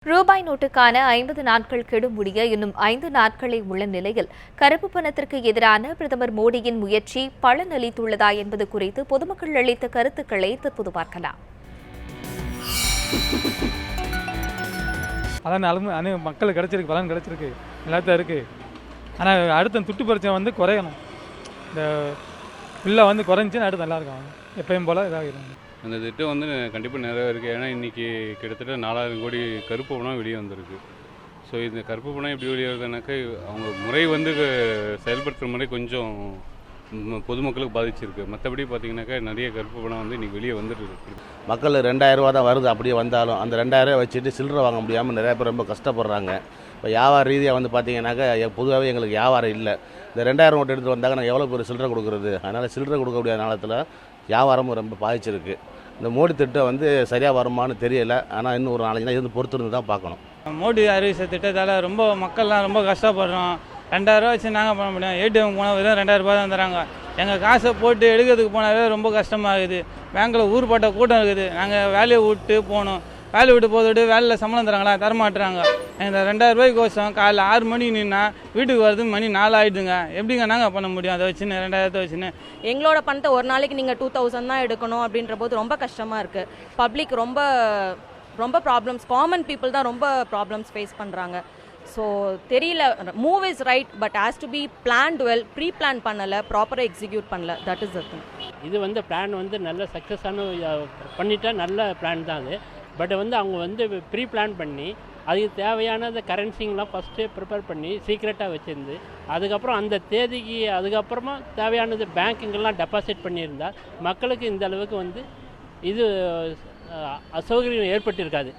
ரூபாய் நோட்டுக்கான 50 நாட்கள் கெடு முடிய இன்னும் 5 நாட்களே உள்ள நிலையில் கருப்பு பணத்திற்கு எதிரான பிரதமர் மோடியின் முயற்சி பலனளித்துள்ளதா என்பது குறித்து பொதுமக்கள் அளித்த கருத்துக்களை தற்போது பார்க்கலாம். அதான் மக்களுக்கு கிடைச்சிருக்கு, பலன் கிடைச்சிருக்கு, எல்லாத்தையும் இருக்கு. ஆனால் அடுத்த துட்டு பிரச்சனை குறையணும். இந்த பில்லை குறைஞ்சுன்னு அடுத்து நல்லா இருக்கும். எப்பயும் போல இதாகிடும். அந்த திட்டம் கண்டிப்பாக நிறைவேறிருக்கு. ஏன்னா இன்றைக்கி கிட்டத்தட்ட 4000 கோடி கருப்பு பணம் வெளியே வந்திருக்கு. ஸோ இந்த கருப்பு பணம் எப்படி வெளியே வருதுனாக்கா அவங்க முறை செயல்படுத்துகிற முறை கொஞ்சம் பொதுமக்களுக்கு பாதிச்சிருக்கு. மற்றபடி பார்த்திங்கனாக்கா நிறைய கருப்பு பணம் இன்றைக்கி வெளியே வந்துட்டு இருக்கு. மக்கள் 2000 ரூபா தான் வருது. அப்படியே வந்தாலும் அந்த 2000 வச்சுட்டு சில்லறை வாங்க முடியாமல் நிறைய பேர் ரொம்ப கஷ்டப்படுறாங்க. இப்போ வியாபார ரீதியாக பார்த்திங்கனாக்கா பொதுவாகவே எங்களுக்கு வியாபாரம் இல்லை. இந்த 2000 நோட்டு எடுத்துகிட்டு வந்தாங்க நாங்கள் எவ்வளோ பேர் சில்லறை கொடுக்குறது? அதனால் சில்லறை கொடுக்க முடியாத நேரத்தில் வியாபாரமும் ரொம்ப பாதிச்சிருக்கு. இந்த மோடி திட்டம் சரியாக வருமானு தெரியலை. ஆனால் இன்னும் ஒரு 4 நாள் இருந்து பொறுத்திருந்து தான் பார்க்கணும். மோடி அறிவித்த திட்டத்தால் ரொம்ப மக்கள்லாம் ரொம்ப கஷ்டப்படுறோம். 2000 ரூபா வச்சு நாங்கள் பண்ண முடியும். ஏடிஎம் போனால் வெறும் 2000 ரூபா தான் தராங்க. எங்கள் காசை போட்டு எடுக்கிறதுக்கு போனாலே ரொம்ப கஷ்டமாக இருக்குது. பேங்க்கில் ஊர்பட்ட கூட்டம் இருக்குது. நாங்கள் வேலையை விட்டு போகணும். வேலையை விட்டு போதுவிட்டு வேலையில் சம்பளம் தராங்களா? தரமாட்டுறாங்க. இந்த 2000 ரூபாய்க்கோசம் காலைல 6 மணிக்கு நின்னா வீட்டுக்கு வரது மணி 4 ஆகிடுதுங்க. எப்படிங்க நாங்கள் பண்ண முடியும்? அதை வச்சுன்னு 2000 வச்சுன்னு எங்களோட பணத்தை ஒரு நாளைக்கு நீங்கள் 2000 தான் எடுக்கணும் அப்படின்ற போது ரொம்ப கஷ்டமாக இருக்குது. பப்ளிக் ரொம்ப ப்ராப்ளம்ஸ், காமன் பீப்புள் தான் ரொம்ப ப்ராப்ளம்ஸ் ஃபேஸ் பண்ணுறாங்க. ஸோ தெரியல, move is right but has to be planned well. Pre plan பண்ணலை, ப்ராப்பராக எக்ஸிக்யூட் பண்ணல. That is the thing. இது பிளான் நல்ல சக்ஸஸான பண்ணிட்டா நல்ல பிளான் தான் அது. பட் அவங்க ப்ரீ பிளான் பண்ணி அதுக்கு தேவையான கரன்சிங்கெலாம் ஃபஸ்ட்டு ப்ரிப்பேர் பண்ணி சீக்ரெட்டாக வச்சுருந்து அதுக்கப்புறம் அந்த தேதிக்கு அதுக்கப்புறமா தேவையானது பேங்க்குங்கெல்லாம் டெபாசிட் பண்ணியிருந்தால் மக்களுக்கு இந்த அளவுக்கு இது அசௌகரியம் ஏற்பட்டிருக்காது.